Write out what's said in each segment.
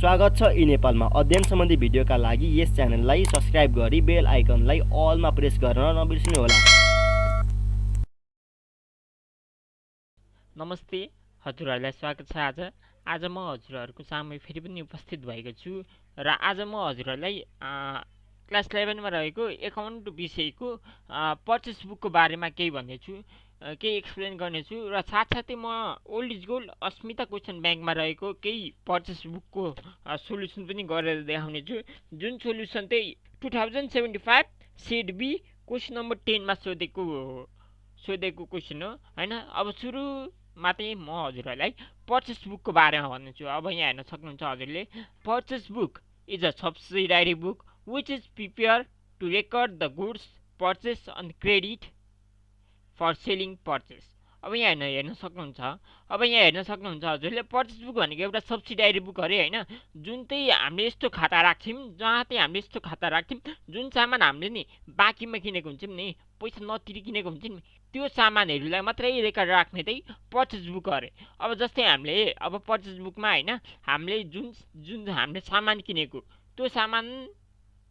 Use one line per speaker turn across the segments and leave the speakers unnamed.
स्वागत छ इ नेपालमा अध्ययन सम्बन्धी भिडियोका लागि यस च्यानललाई सब्स्क्राइब गरी बेल आइकनलाई अलमा प्रेस गर्न नबिर्सनु होला।
नमस्ते, हजुरहरूलाई स्वागत छ। आज म हजुरहरूको सामु फेरि पनि उपस्थित भएको छु र आज म हजुरहरूलाई क्लास 11 मा रहेको एकाउन्ट विषयको पर्चेस बुकको बारेमा केही भन्नेछु, केही एक्सप्लेन गर्नेछु र साथसाथै म old is gold Asmita question ब्याङ्कमा रहेको केही पर्चेस बुकको सोल्युसन पनि गरेर देखाउनेछु, जुन सोल्युसन चाहिँ 2075 सेट बी क्वेसन नम्बर 10 मा सोधेको क्वेसन हो हैन। अब सुरुमा चाहिँ म हजुरहरूलाई पर्चेस बुकको बारेमा भन्नेछु। अब यहाँ हेर्न सक्नुहुन्छ हजुरले, purchase book is a subsidiary book which is prepared to record the goods purchased on credit for selling purchase। अब यहाँ हेर्न सक्नुहुन्छ हजुरले, पर्चेस बुक भनेको एउटा सब्सिडायरी बुक अरे हैन, जुन चाहिँ हामीले यस्तो खाता राख्छौँ जुन सामान हामीले नि बाँकीमा किनेको हुन्छौँ नि, पैसा नतिरी किनेको हुन्छ नि, त्यो सामानहरूलाई मात्रै रेकर्ड राख्ने चाहिँ पर्चेस बुक अरे। अब जस्तै हामीले अब पर्चेस बुकमा हैन हामीले जुन हामीले सामान किनेको त्यो सामानको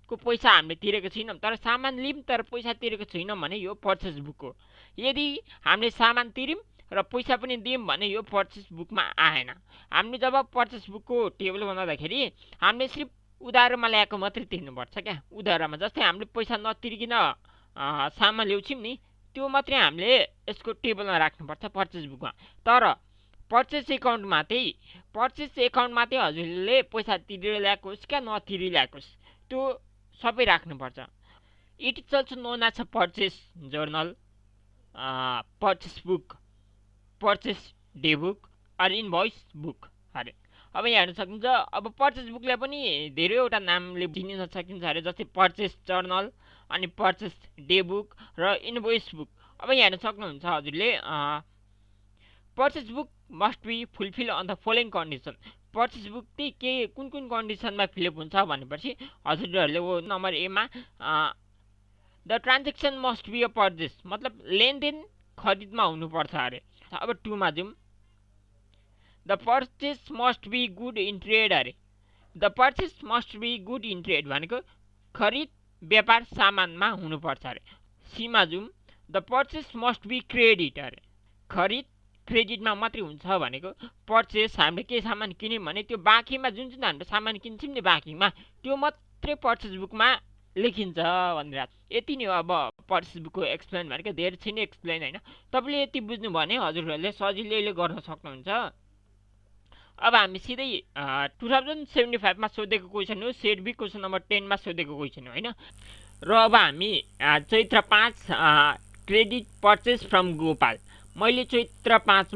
पैसा हामीले तिरेको छैनौँ तर सामान लियौँ तर पैसा तिरेको छैनौँ भने यो पर्चेस बुक हो। यदि हामीले सामान तिर्यौँ र पैसा पनि दियौँ भने यो पर्चेस बुकमा आएन। हामीले जब पर्चेस बुकको टेबल बनाउँदाखेरि हामीले सिर्फ उधारोमा ल्याएको मात्रै तिर्नुपर्छ क्या। उधारोमा जस्तै हामीले पैसा नतिरिकन सामान ल्याउँछौँ नि, त्यो मात्रै हामीले यसको टेबलमा राख्नुपर्छ पर्चेस बुकमा। तर पर्चेस एकाउन्टमा चाहिँ हजुरले पैसा तिरेर ल्याएको होस् क्या नतिरी ल्याएको होस् त्यो सबै राख्नुपर्छ। It is also known as a purchase journal, purchase book, purchase day book or invoice book अरे। अब यहाँ हेर्न सक्नुहुन्छ, अब पर्चेस बुकलाई पनि धेरैवटा नामले चिनिन सकिन्छ अरे, जस्तै पर्चेस जर्नल अनि पर्चेस डे बुक र इनभोइस बुक। अब यहाँ हेर्न सक्नुहुन्छ हजुरले, purchase book must be fulfil on the following condition. Purchase book चाहिँ के कुन कन्डिसनमा फिलअप हुन्छ भनेपछि हजुरहरूले वो नम्बर एमा the transaction must be a purchase, मतलब लेनदेन खरिदमा हुनुपर्छ अरे। अब 2 मा जाउँ, the purchase must be good in trade अरे। The purchase must be good in trade भनेको खरिद व्यापार सामानमा हुनुपर्छ अरे। सी मा जाउँ, the purchase must be credit अरे। खरिद क्रेडिटमा मात्रै हुन्छ भनेको पर्चेस हामीले केही सामान किन्यौँ भने त्यो बाँकीमा जुन हामीले सामान किन्छौँ नि बाँकीमा त्यो मात्रै पर्चेस बुकमा लेखिन्छ भनेर। यति नै हो अब पर्चेस बुकको एक्सप्लेन भनेको, धेरै छैन एक्सप्लेन हैन। तपाईँले यति बुझ्नु भने हजुरहरूले सजिलैले गर्न सक्नुहुन्छ। अब हामी सिधै 2075 मा सोधेको क्वेसन हो, सेट बी क्वेसन नम्बर 10 मा सोधेको क्वेसन हो हैन। र अब हामी चैत्र 5 क्रेडिट पर्चेस फ्रम गोपाल। मैले चैत्र 5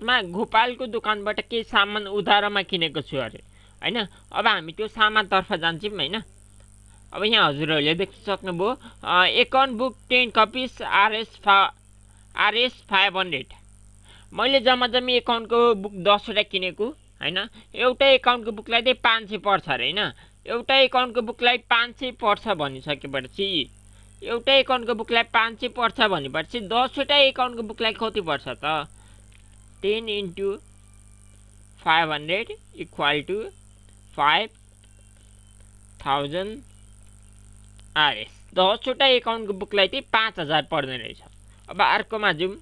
मा गोपालको दोकानबाट केही सामान उधारोमा किनेको छु अरे हैन। अब हामी त्यो सामानतर्फ जान्छौँ हैन। अब यहाँ हजुरहरूले देख्न सक्नुभयो, एकाउन्ट बुक 10 कपिस RS 500। मैले जम्मी एकाउन्टको बुक 10 वटा किनेको हैन। एउटा एकाउन्टको बुकलाई चाहिँ 500 पर्छ अरे हैन। एउटा एकाउन्टको बुकलाई 500 पर्छ भनिसकेपछि 10 वटा एकाउन्टको बुकलाई कति पर्छ त? 10 × 500 इक्वल टु 5000 RS। 10 वटा एकाउन्टको बुकलाई चाहिँ 5000 पर्ने रहेछ। अब अर्कोमा जाउँ,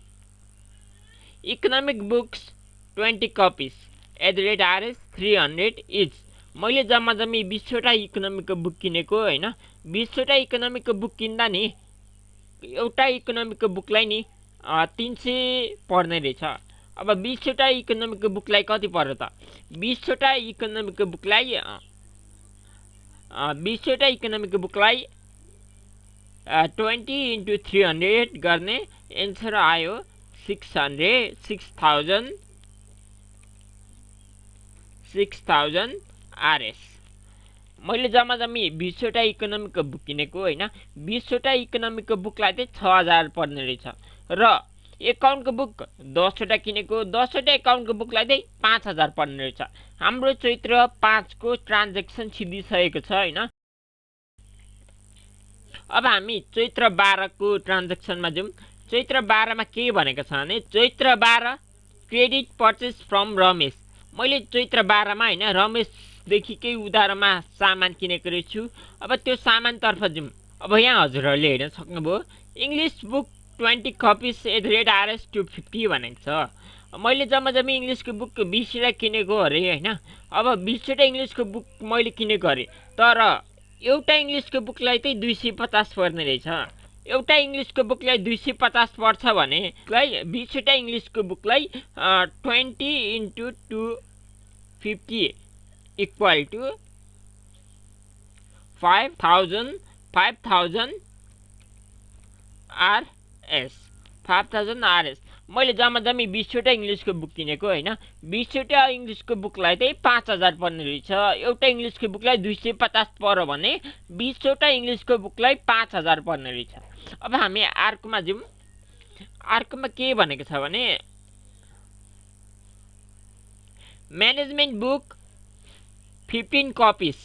इकोनोमिक बुक्स 20 कपिस @ RS 300 इच। मैले जम्मी 20 वटा इकोनोमिकको बुक किनेको हैन। 20 वटा इकोनोमिकको बुक किन्दा नि एउटा इकोनोमिकको बुकलाई नि 300 पर्ने रहेछ। अब 20 वटा इकोनोमिकको बुकलाई कति पर्यो त? 20 वटा इकोनोमिकको बुकलाई 20 × 300 गर्ने एन्सर आयो 6000 RS। मैले जम्मी 20 वटा इकोनोमिकको बुक किनेको हैन। 20 वटा इकोनोमिकको बुकलाई चाहिँ 6000 पर्ने रहेछ र एकाउन्टको बुक 10 वटा किनेको, 10 वटा एकाउन्टको बुकलाई चाहिँ 5000 पर्ने रहेछ। हाम्रो चैत्र 5 को ट्रान्जेक्सन सिद्धिसकेको छ हैन। अब हामी चैत्र 12 को ट्रान्जेक्सनमा जाउँ। चैत्र 12 मा के भनेको छ भने, चैत्र 12 क्रेडिट पर्चेस फ्रम रमेश। मैले चैत्र 12 मा हैन रमेशदेखिकै उधारोमा सामान किनेको रहेछु। अब त्यो सामानतर्फ जाउँ। अब यहाँ हजुरहरूले हेर्न सक्नुभयो इङ्ग्लिस बुक 20 कपिज @RS250 भनेको छ। मैले जम्मा इङ्ग्लिसको बुक 20वटा किनेको अरे होइन। अब 20वटा इङ्ग्लिसको बुक मैले किनेको अरे, तर एउटा इङ्ग्लिसको बुकलाई चाहिँ 250 पर्ने रहेछ। एउटा इङ्ग्लिसको बुकलाई 250 पर्छ भने 20वटा इङ्ग्लिसको बुकलाई 20 × 250 इक्वल टु 5000 RS 5000 RS। मैले जम्मा 20वटा इङ्ग्लिसको बुक किनेको होइन। 20वटा इङ्ग्लिसको बुकलाई चाहिँ 5000 पर्ने रहेछ। एउटा इङ्ग्लिसको बुकलाई 250 पर्यो भने 20वटा इङ्ग्लिसको बुकलाई 5000 पर्ने रहेछ। अब हामी अर्कोमा जाउँ। अर्कोमा के भनेको छ भने management book 15 copies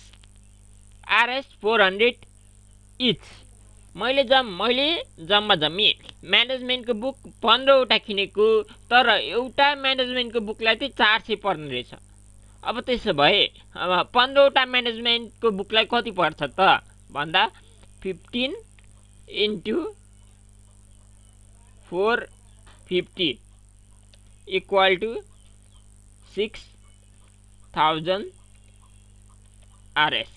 RS 400 each. मैले जम्मा म्यानेजमेन्टको बुक 15वटा किनेको, तर एउटा म्यानेजमेन्टको बुकलाई चाहिँ 400 पर्ने रहेछ। अब त्यसो भए 15वटा म्यानेजमेन्टको बुकलाई कति पर्छ त भन्दा 15 × 450 इक्वल टु 6000 RS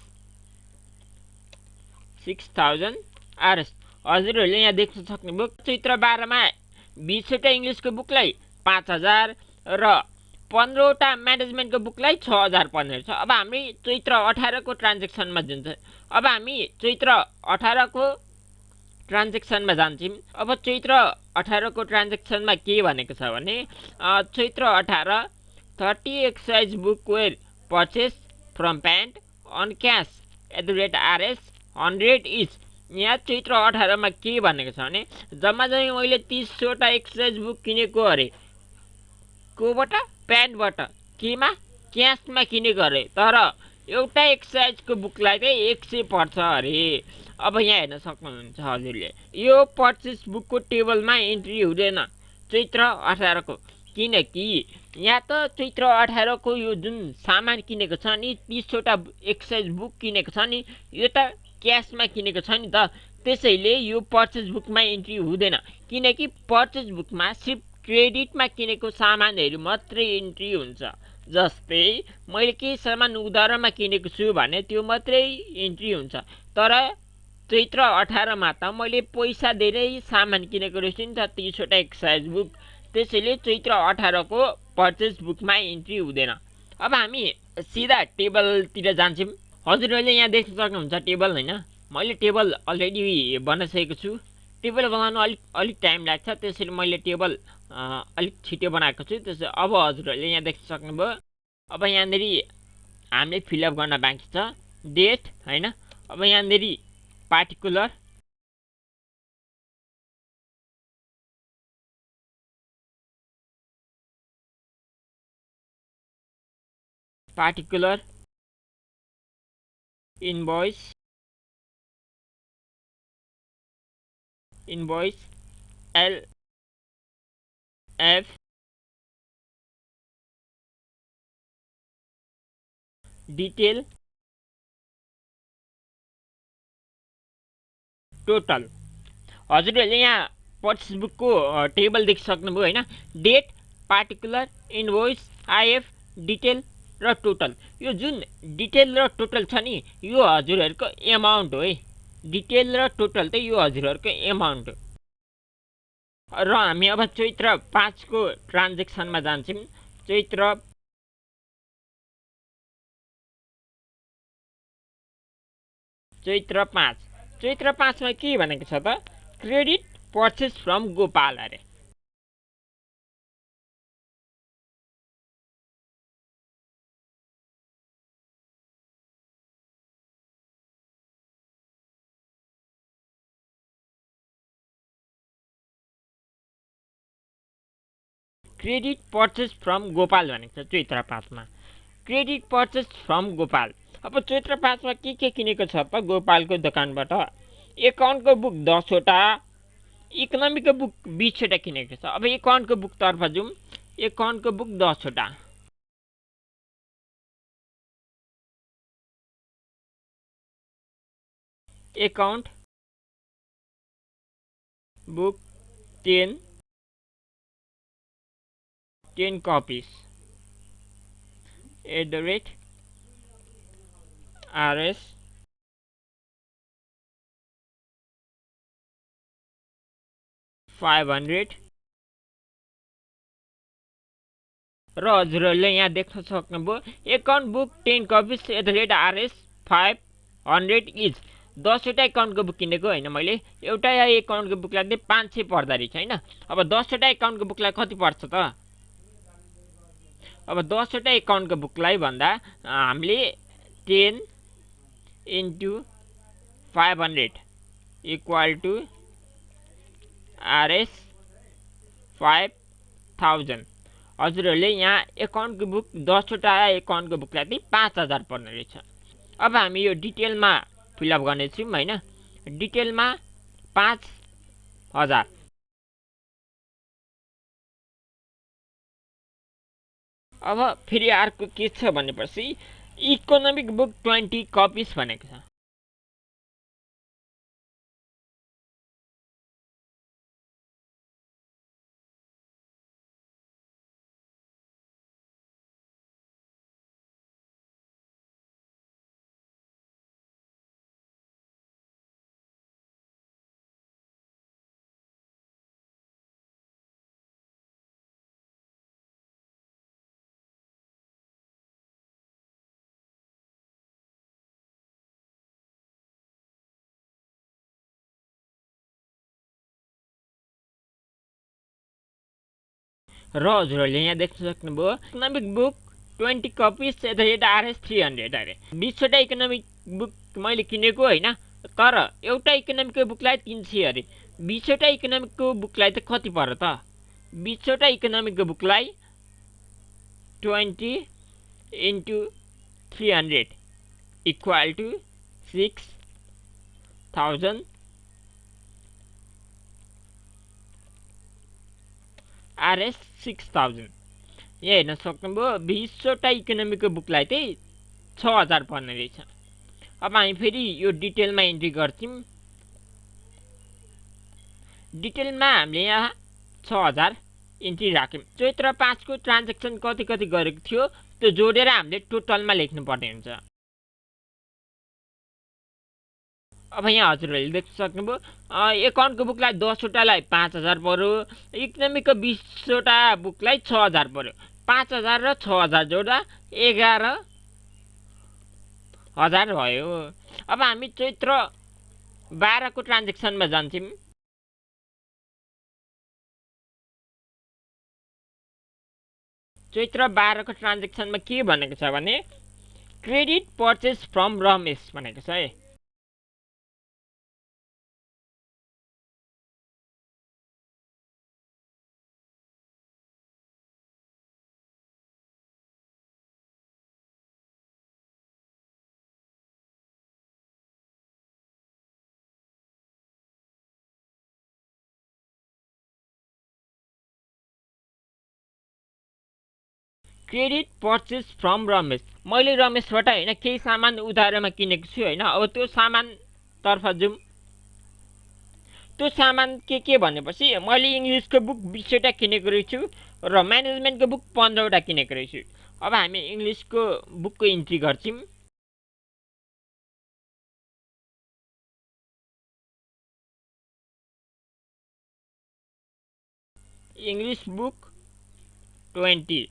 6000 RS। हजुरहरूले यहाँ देख्न सक्नुभयो चैत्र 12 मा 20वटा इङ्ग्लिसको बुकलाई 5000 र 15वटा म्यानेजमेन्टको बुकलाई 6000 पर्ने रहेछ। अब हामी चैत्र 18 को ट्रान्जेक्सनमा जान्छ। अब हामी चैत्र 18 को ट्रान्जेक्सनमा जान्छौँ। अब चैत्र 18 को ट्रान्जेक्सनमा के भनेको छ भने Chaitra 18 30 exercise book were purchase from Pant on cash @RS 100 each. यहाँ चैत्र 18 मा के भनेको छ भने जम्मा मैले 30वटा एक्सर्साइज बुक किनेको अरे। कोबाट? प्यान्टबाट। केमा? क्यासमा किनेको अरे, तर एउटा एक्सर्साइजको बुकलाई चाहिँ 100 पर्छ अरे। अब यहाँ हेर्न सक्नुहुन्छ हजुरले यो पर्चेस बुकको टेबलमा इन्ट्री हुँदैन चैत्र 18 को, किनकि यहाँ त चैत्र 18 को यो जुन सामान किनेको छ नि 30वटा एक्सर्साइज बुक किनेको छ नि यो त क्यासमा किनेको छ नि त। त्यसैले यो पर्चेस बुकमा इन्ट्री हुँदैन, किनकि पर्चेस बुकमा सिर्फ क्रेडिटमा किनेको सामानहरू मात्रै इन्ट्री हुन्छ। जस्तै मैले केही सामान उधारोमा किनेको छु भने त्यो मात्रै इन्ट्री हुन्छ। तर चैत्र 18 मा त मैले पैसा दिएरै सामान किनेको रहेछु नि त 30वटा एक्सर्साइज बुक। त्यसैले चैत्र 18 को पर्चेस बुकमा इन्ट्री हुँदैन। अब हामी सिधा टेबलतिर जान्छौँ। हजुरहरूले यहाँ देख्न सक्नुहुन्छ टेबल होइन। मैले टेबल अलरेडी बनाइसकेको छु। टेबल बनाउनु अलिक टाइम लाग्छ, त्यसैले मैले टेबल अलिक छिटो बनाएको छु। त्यसै अब हजुरहरूले यहाँ देख्न सक्नुभयो। अब यहाँनिर हामीले फिलअप गर्न बाँकी छ डेट होइन। अब यहाँनिर particular invoice LF detail total. हजुरहरूले यहाँ पर्चेस बुकको टेबल देखिसक्नुभयो होइन। Date, particular, invoice, IF, detail र टोटल। यो जुन डिटेल र टोटल छ नि यो हजुरहरूको एमाउन्ट हो है। डिटेल र टोटल चाहिँ यो हजुरहरूको एमाउन्ट हो। र हामी अब चैत्र 5 को ट्रान्जेक्सनमा जान्छौँ। चैत्र 5 मा के भनेको छ त क्रेडिट पर्चेस फ्रम गोपाल अरे। क्रेडिट पर्चेस फ्रम गोपाल भनेको छ चैत्र 5 मा। Credit purchase from Gopal. अब चैत्र 5 मा के किनेको छ त गोपालको दोकानबाट? एकाउन्टको बुक 10वटा, इकोनोमीको बुक 20वटा किनेको छ। अब एकाउन्टको बुकतर्फ जाउँ। एकाउन्टको बुक 10वटा। एकाउन्ट बुक 10 copies @rs 500 र हजुरहरूले यहाँ देख्न सक्नुभयो account book 10 copies @rs 500 is 10वटा एकाउन्टको बुक किनेको होइन मैले एउटा एकाउन्टको बुकलाई चाहिँ 500 पर्दा रहेछ होइन। अब 10वटा एकाउन्टको बुकलाई कति पर्छ त? अब 10वटा एकाउन्टको बुकलाई भन्दा हामीले 10 × 500 = rs 5000। हजुरहरूले यहाँ एकाउन्टको बुक 10वटा एकाउन्टको बुकलाई चाहिँ 5000 पर्ने रहेछ। अब हामी यो डिटेलमा फिलअप गर्नेछौँ होइन। डिटेलमा 5000। अब फेरि अर्को के छ भनेपछि इकोनोमिक बुक 20 copies भनेको छ। र हजुरहरूले यहाँ देख्न सक्नुभयो इकोनोमिक बुक 20 copies @rs 300 अरे 20वटा इकोनोमिक बुक मैले किनेको होइन। तर एउटा इकोनोमिकको बुकलाई 300 अरे 20वटा इकोनोमिकको बुकलाई त कति पर्यो त? 20वटा इकोनोमिकको बुकलाई 20 × 300 = 6000 rs 6000। यहाँ हेर्न सक्नुभयो 20वटा इकोनोमिकको बुकलाई चाहिँ 6000 पर्ने रहेछ। अब हामी फेरि यो डिटेलमा इन्ट्री गर्छौँ। डिटेलमा हामीले यहाँ 6000 इन्ट्री राख्यौँ। चैत्र 5 को ट्रान्जेक्सन कति कति गरेको थियो त्यो जोडेर हामीले टोटलमा लेख्नुपर्ने हुन्छ। अब यहाँ हजुरहरूले देख्न सक्नुभयो एकाउन्टको बुकलाई 10वटालाई 5000 पर्यो। इकोनोमिकको 20वटा बुकलाई 6000 पर्यो। 5000 र 6000 जोड्दा 11000 भयो। अब हामी चैत्र 12 को ट्रान्जेक्सनमा जान्छौँ। चैत्र 12 को ट्रान्जेक्सनमा के भनेको छ भने क्रेडिट पर्चेस फ्रम रमेश भनेको छ है। क्रेडिट पर्चेस फ्रम रमेश मैले रमेशबाट होइन केही सामान उधारोमा किनेको छु होइन। अब त्यो सामानतर्फ जाउँ। त्यो सामान के भनेपछि मैले इङ्ग्लिसको बुक 20वटा किनेको रहेछु र म्यानेजमेन्टको बुक 15वटा किनेको रहेछु। अब हामी इङ्ग्लिसको बुकको इन्ट्री गर्छौँ। English book 20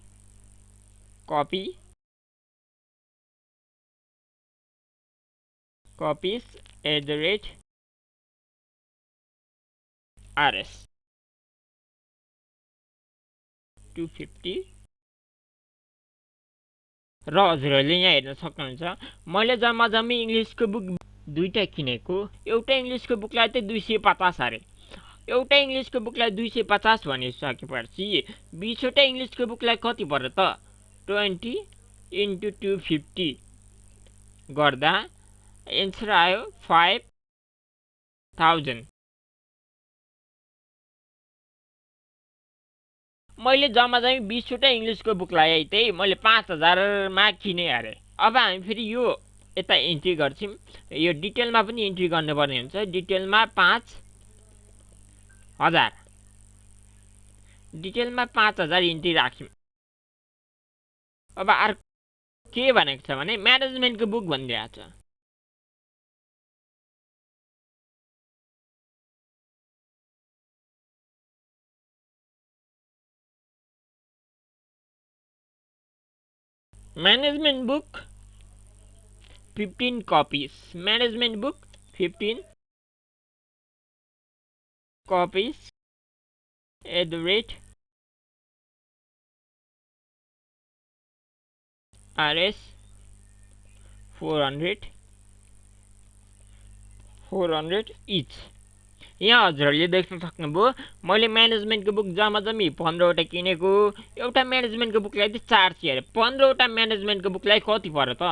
copies @rs 250। र हजुरहरूले यहाँ हेर्न सक्नुहुन्छ मैले जम्मी इङ्ग्लिसको बुक 2टा किनेको। एउटा इङ्ग्लिसको बुकलाई चाहिँ 250 अरे। एउटा इङ्ग्लिसको बुकलाई 250 भनिसकेपछि 20वटा इङ्ग्लिसको बुकलाई कति पर्यो त? 20 × 250 गर्दा एन्सर आयो 5000। मैले जम्मी 20वटा इङ्ग्लिसको बुकलाई चाहिँ मैले 5000मा किने अरे। अब हामी फेरि यो यता इन्ट्री गर्छौँ। यो डिटेलमा पनि इन्ट्री गर्नुपर्ने हुन्छ। डिटेलमा 5000 डिटेलमा 5000 इन्ट्री राख्यौँ। अब अर्को के भनेको छ भने म्यानेजमेन्टको बुक भनिरहेको छ। Management book 15 copies. Management book 15 copies at the rate RS 400 each. यहाँ हजुरहरूले देख्न सक्नुभयो मैले म्यानेजमेन्टको बुक जम्मी 15वटा किनेको। एउटा म्यानेजमेन्टको बुकलाई चाहिँ चार्ज अरे 15वटा म्यानेजमेन्टको बुकलाई कति पर्यो त?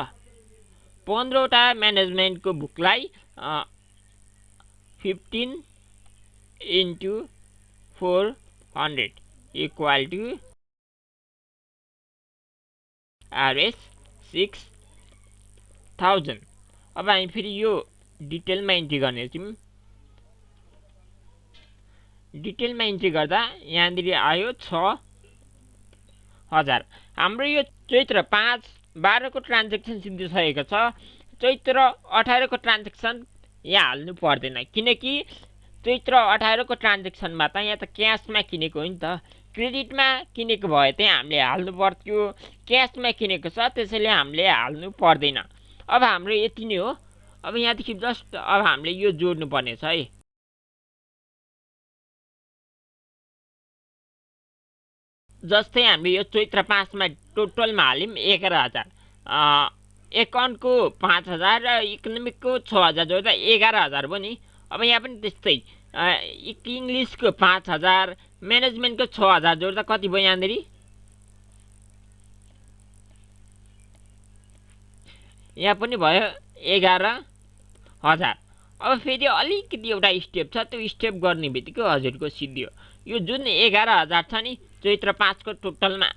15वटा म्यानेजमेन्टको बुकलाई 15 into 400 equal to RS 6000। अब हामी फेरि यो डिटेलमा इन्ट्री गर्नेछौँ। डिटेलमा इन्ट्री गर्दा यहाँनिर आयो 6000। हाम्रो यो चैत्र 5-12 को ट्रान्जेक्सन सिद्धिसकेको छ। चैत्र 18 को ट्रान्जेक्सन यहाँ हाल्नु पर्दैन, किनकि चैत्र 18 को ट्रान्जेक्सनमा त यहाँ त क्यासमा किनेको हो नि त। क्रेडिटमा किनेको भए चाहिँ हामीले हाल्नु पर्थ्यो, क्यासमा किनेको छ त्यसैले हामीले हाल्नु पर्दैन। अब हाम्रो यति नै हो। अब यहाँदेखि जस्ट अब हामीले यो जोड्नु पर्ने छ है। जस्तै हामीले यो चैत्र 5 मा टोटलमा हाल्यौँ 11000, एकाउन्टको 5000 र इकोनोमिकको 6000 जोड्दा 11000 भयो नि। अब यहाँ पनि त्यस्तै इङ्ग्लिसको 5000 म्यानेजमेन्टको 6000 जोड्दा कति भयो? यहाँनिर यहाँ पनि भयो 11000। अब फेरि अलिकति एउटा स्टेप छ, त्यो स्टेप गर्ने बित्तिकै हजुरको सिद्धियो। यो जुन 11000 छ नि चैत्र 5 को टोटलमा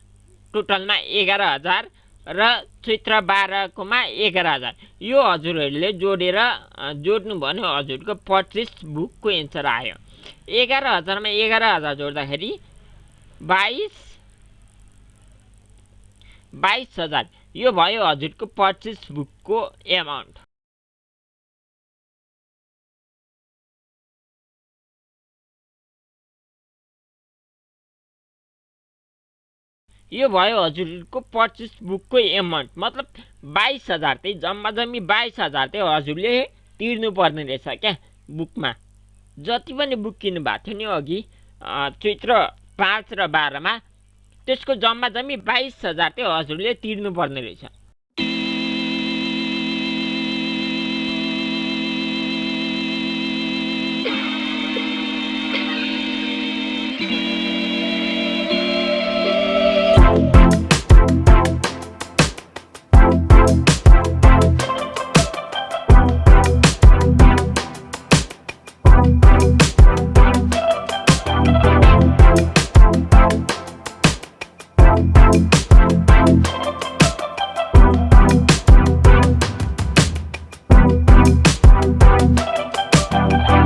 11000 र चैत्र 12 कोमा 11000, यो हजुरहरूले जोडेर जोड्नु भन्यो हजुरको पर्चेस बुकको एन्सर आयो। 11000 मा 11000 जोड्दाखेरि 22000, यो भयो हजुरको पर्चेस बुकको एमाउन्ट। यो भयो हजुरको पर्चेस बुकको एमाउन्ट, मतलब 22000 चाहिँ जम्मी 22000 चाहिँ हजुरले तिर्नु पर्ने रहेछ क्या बुकमा। जति पनि बुक किन्नु भएको थियो नि अघि चैत्र 5 र 12 मा, त्यसको जम्मी 22000 चाहिँ हजुरले तिर्नु पर्ने रहेछ।